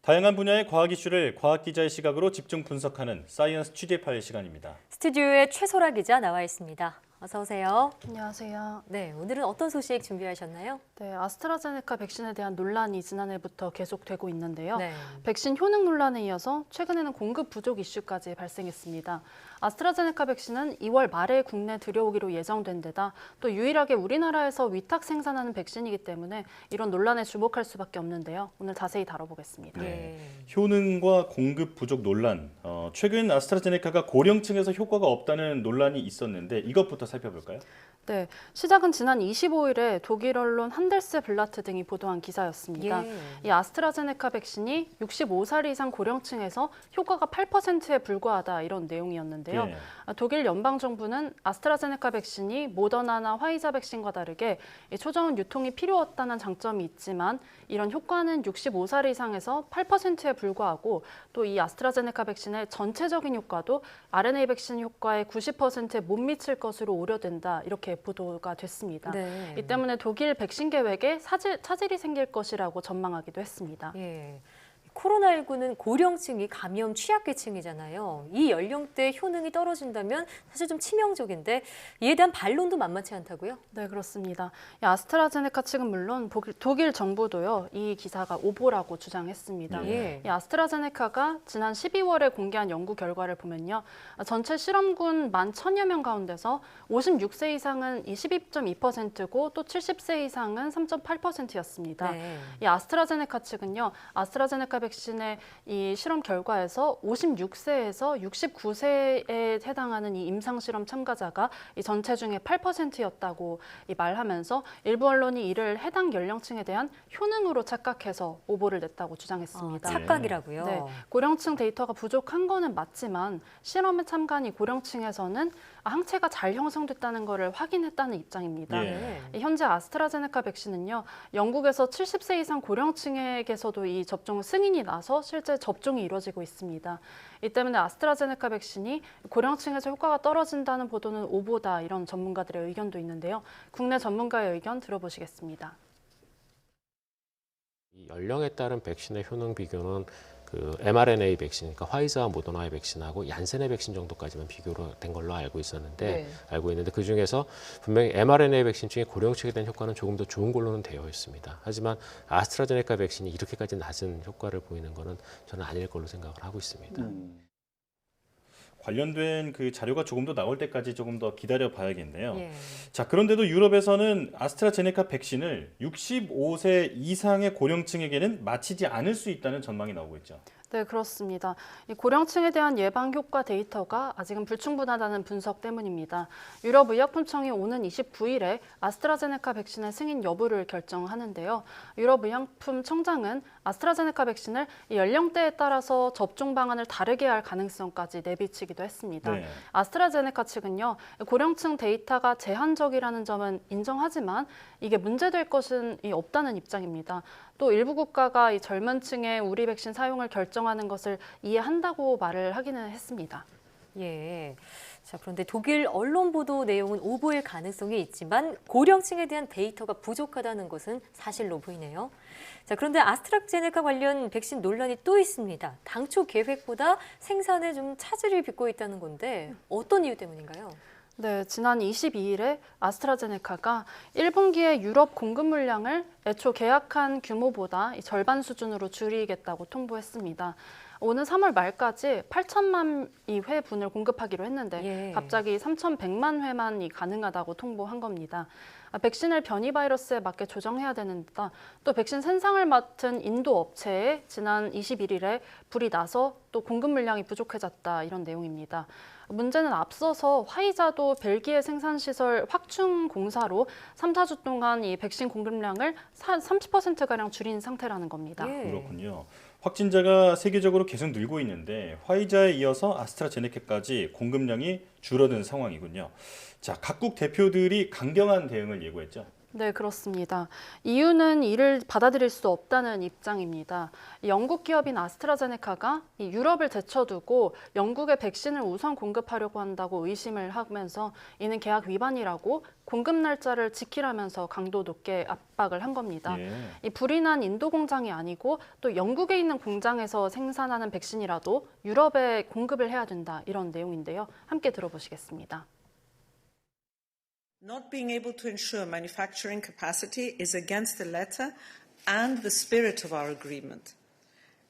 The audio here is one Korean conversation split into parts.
다양한 분야의 과학 이슈를 과학 기자의 시각으로 집중 분석하는 사이언스 취재 파일 시간입니다. 스튜디오에 최소라 기자 나와 있습니다. 어서 오세요. 안녕하세요. 네, 오늘은 어떤 소식 준비하셨나요? 네, 아스트라제네카 백신에 대한 논란이 지난해부터 계속되고 있는데요. 네. 백신 효능 논란에 이어서 최근에는 공급 부족 이슈까지 발생했습니다. 아스트라제네카 백신은 2월 말에 국내 들여오기로 예정된 데다 또 유일하게 우리나라에서 위탁 생산하는 백신이기 때문에 이런 논란에 주목할 수밖에 없는데요. 오늘 자세히 다뤄보겠습니다. 네. 효능과 공급 부족 논란. 최근 아스트라제네카가 고령층에서 효과가 없다는 논란이 있었는데 이것부터 살펴볼까요? 네, 시작은 지난 25일에 독일 언론 한델스블라트 등이 보도한 기사였습니다. 예. 이 아스트라제네카 백신이 65살 이상 고령층에서 효과가 8%에 불과하다 이런 내용이었는데요. 예. 독일 연방정부는 아스트라제네카 백신이 모더나나 화이자 백신과 다르게 초저온 유통이 필요 없다는 장점이 있지만 이런 효과는 65살 이상에서 8%에 불과하고 또 이 아스트라제네카 백신의 전체적인 효과도 RNA 백신 효과의 90%에 못 미칠 것으로 우려된다 이렇게 보도가 됐습니다. 네. 이 때문에 독일 백신 계획에 차질이 생길 것이라고 전망하기도 했습니다. 예. 코로나19는 고령층이 감염 취약계층이잖아요. 이 연령대 효능이 떨어진다면 사실 좀 치명적인데 이에 대한 반론도 만만치 않다고요? 네, 그렇습니다. 이 아스트라제네카 측은 물론 독일 정부도요, 이 기사가 오보라고 주장했습니다. 예. 이 아스트라제네카가 지난 12월에 공개한 연구 결과를 보면요, 전체 실험군 11,000여 명 가운데서 56세 이상은 22.2%고 또 70세 이상은 3.8%였습니다. 네. 이 아스트라제네카 측은요, 아스트라제네카 백신의 이 실험 결과에서 56세에서 69세에 해당하는 이 임상 실험 참가자가 이 전체 중에 8%였다고 말하면서 일부 언론이 이를 해당 연령층에 대한 효능으로 착각해서 오보를 냈다고 주장했습니다. 착각이라고요? 네, 고령층 데이터가 부족한 거는 맞지만 실험에 참가한 이 고령층에서는 항체가 잘 형성됐다는 것을 확인했다는 입장입니다. 예. 현재 아스트라제네카 백신은요, 영국에서 70세 이상 고령층에게서도 이 접종 승인이 나서 실제 접종이 이루어지고 있습니다. 이 때문에 아스트라제네카 백신이 고령층에서 효과가 떨어진다는 보도는 오보다 이런 전문가들의 의견도 있는데요. 국내 전문가의 의견 들어보시겠습니다. 이 연령에 따른 백신의 효능 비교는 그 mRNA 백신, 그러니까 화이자와 모더나의 백신하고 얀센의 백신 정도까지만 비교로 된 걸로 알고 있는데 그 중에서 분명히 mRNA 백신 중에 고령층에 대한 효과는 조금 더 좋은 걸로는 되어 있습니다. 하지만 아스트라제네카 백신이 이렇게까지 낮은 효과를 보이는 것은 저는 아닐 걸로 생각을 하고 있습니다. 관련된 그 자료가 조금 더 나올 때까지 조금 더 기다려 봐야겠네요. 예. 자, 그런데도 유럽에서는 아스트라제네카 백신을 65세 이상의 고령층에게는 맞히지 않을 수 있다는 전망이 나오고 있죠. 네, 그렇습니다. 이 고령층에 대한 예방 효과 데이터가 아직은 불충분하다는 분석 때문입니다. 유럽의약품청이 오는 29일에 아스트라제네카 백신의 승인 여부를 결정하는데요. 유럽의약품청장은 아스트라제네카 백신을 이 연령대에 따라서 접종 방안을 다르게 할 가능성까지 내비치기도 했습니다. 네. 아스트라제네카 측은요, 고령층 데이터가 제한적이라는 점은 인정하지만 이게 문제될 것은 없다는 입장입니다. 또 일부 국가가 이 젊은 층의 우리 백신 사용을 결정하는 것을 이해한다고 말을 하기는 했습니다. 예. 자, 그런데 독일 언론 보도 내용은 오보일 가능성이 있지만 고령층에 대한 데이터가 부족하다는 것은 사실로 보이네요. 자, 그런데 아스트라제네카 관련 백신 논란이 또 있습니다. 당초 계획보다 생산에 좀 차질을 빚고 있다는 건데 어떤 이유 때문인가요? 네, 지난 22일에 아스트라제네카가 1분기의 유럽 공급 물량을 애초 계약한 규모보다 절반 수준으로 줄이겠다고 통보했습니다. 오는 3월 말까지 8천만 회분을 공급하기로 했는데 갑자기 3,100만 회만 가능하다고 통보한 겁니다. 백신을 변이 바이러스에 맞게 조정해야 되는 데다 또 백신 생산을 맡은 인도 업체에 지난 21일에 불이 나서 또 공급 물량이 부족해졌다 이런 내용입니다. 문제는 앞서서 화이자도 벨기에 생산시설 확충 공사로 3, 4주 동안 이 백신 공급량을 30%가량 줄인 상태라는 겁니다. 그렇군요. 확진자가 세계적으로 계속 늘고 있는데 화이자에 이어서 아스트라제네카까지 공급량이 줄어든 상황이군요. 자, 각국 대표들이 강경한 대응을 예고했죠. 네, 그렇습니다. EU는 이를 받아들일 수 없다는 입장입니다. 영국 기업인 아스트라제네카가 이 유럽을 제쳐두고 영국의 백신을 우선 공급하려고 한다고 의심을 하면서 이는 계약 위반이라고 공급 날짜를 지키라면서 강도 높게 압박을 한 겁니다. 예. 이 불이 난 인도 공장이 아니고 또 영국에 있는 공장에서 생산하는 백신이라도 유럽에 공급을 해야 된다, 이런 내용인데요. 함께 들어보시겠습니다. Not being able to ensure manufacturing capacity is against the letter and the spirit of our agreement.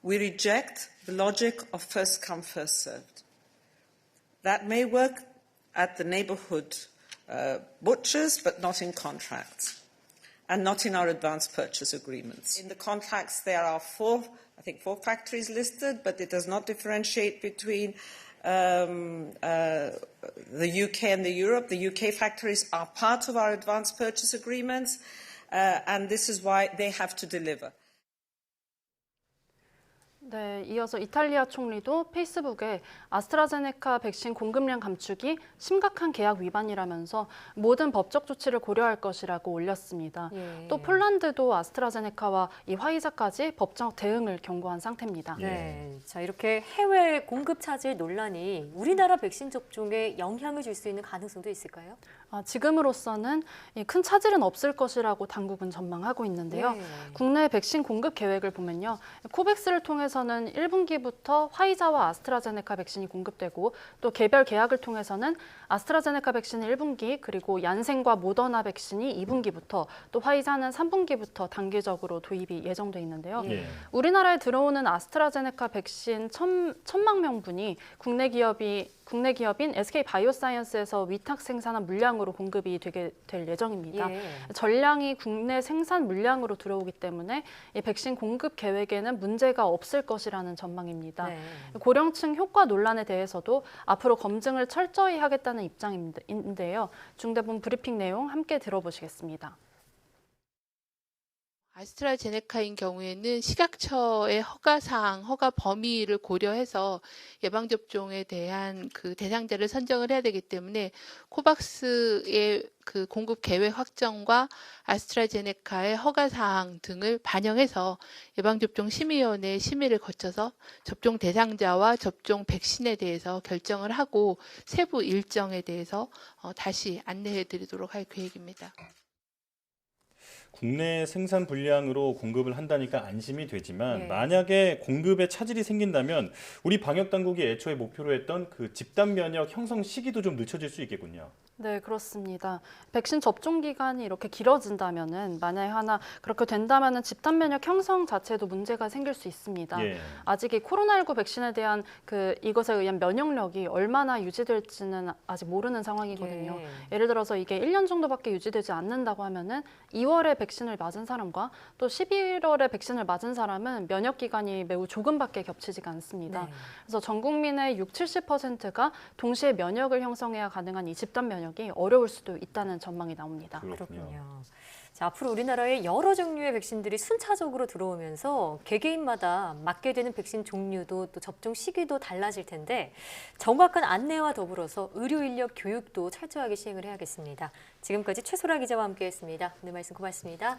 We reject the logic of first come, first served. That may work at the neighbourhood butchers, but not in contracts, and not in our advance purchase agreements. In the contracts, there are four factories listed, but it does not differentiate between the UK and the Europe. The UK factories are part of our advance purchase agreements, and this is why they have to deliver. 네, 이어서 이탈리아 총리도 페이스북에 아스트라제네카 백신 공급량 감축이 심각한 계약 위반이라면서 모든 법적 조치를 고려할 것이라고 올렸습니다. 예. 또 폴란드도 아스트라제네카와 이 화이자까지 법적 대응을 경고한 상태입니다. 네, 자 이렇게 해외 공급 차질 논란이 우리나라 백신 접종에 영향을 줄 수 있는 가능성도 있을까요? 지금으로서는 큰 차질은 없을 것이라고 당국은 전망하고 있는데요. 네. 국내 백신 공급 계획을 보면요. 코백스를 통해서는 1분기부터 화이자와 아스트라제네카 백신이 공급되고 또 개별 계약을 통해서는 아스트라제네카 백신은 1분기 그리고 얀센과 모더나 백신이 2분기부터 또 화이자는 3분기부터 단계적으로 도입이 예정돼 있는데요. 예. 우리나라에 들어오는 아스트라제네카 백신 1,000만 명분이 국내 기업인 SK바이오사이언스에서 위탁 생산한 물량으로 공급이 되게 될 예정입니다. 예. 전량이 국내 생산 물량으로 들어오기 때문에 이 백신 공급 계획에는 문제가 없을 것이라는 전망입니다. 네. 고령층 효과 논란에 대해서도 앞으로 검증을 철저히 하겠다는 입장인데요. 중대본 브리핑 내용 함께 들어보시겠습니다. 아스트라제네카인 경우에는 식약처의 허가사항, 허가 범위를 고려해서 예방접종에 대한 그 대상자를 선정을 해야 되기 때문에 코박스의 그 공급 계획 확정과 아스트라제네카의 허가사항 등을 반영해서 예방접종심의위원회 심의를 거쳐서 접종 대상자와 접종 백신에 대해서 결정을 하고 세부 일정에 대해서 다시 안내해 드리도록 할 계획입니다. 국내 생산 분량으로 공급을 한다니까 안심이 되지만 네. 만약에 공급에 차질이 생긴다면 우리 방역 당국이 애초에 목표로 했던 그 집단 면역 형성 시기도 좀 늦춰질 수 있겠군요. 네, 그렇습니다. 백신 접종 기간이 이렇게 길어진다면은 만약에 하나 그렇게 된다면은 집단 면역 형성 자체도 문제가 생길 수 있습니다. 예. 아직 이 코로나19 백신에 대한 이것에 의한 면역력이 얼마나 유지될지는 아직 모르는 상황이거든요. 예. 예를 들어서 이게 1년 정도밖에 유지되지 않는다고 하면은 2월에 백신을 맞은 사람과 또 11월에 백신을 맞은 사람은 면역 기간이 매우 조금밖에 겹치지가 않습니다. 네. 그래서 전 국민의 60~70%가 동시에 면역을 형성해야 가능한 이 집단 면역이 어려울 수도 있다는 전망이 나옵니다. 그렇군요. 자, 앞으로 우리나라에 여러 종류의 백신들이 순차적으로 들어오면서 개개인마다 맞게 되는 백신 종류도 또 접종 시기도 달라질 텐데 정확한 안내와 더불어서 의료 인력 교육도 철저하게 시행을 해야겠습니다. 지금까지 최소라 기자와 함께했습니다. 오늘 말씀 고맙습니다.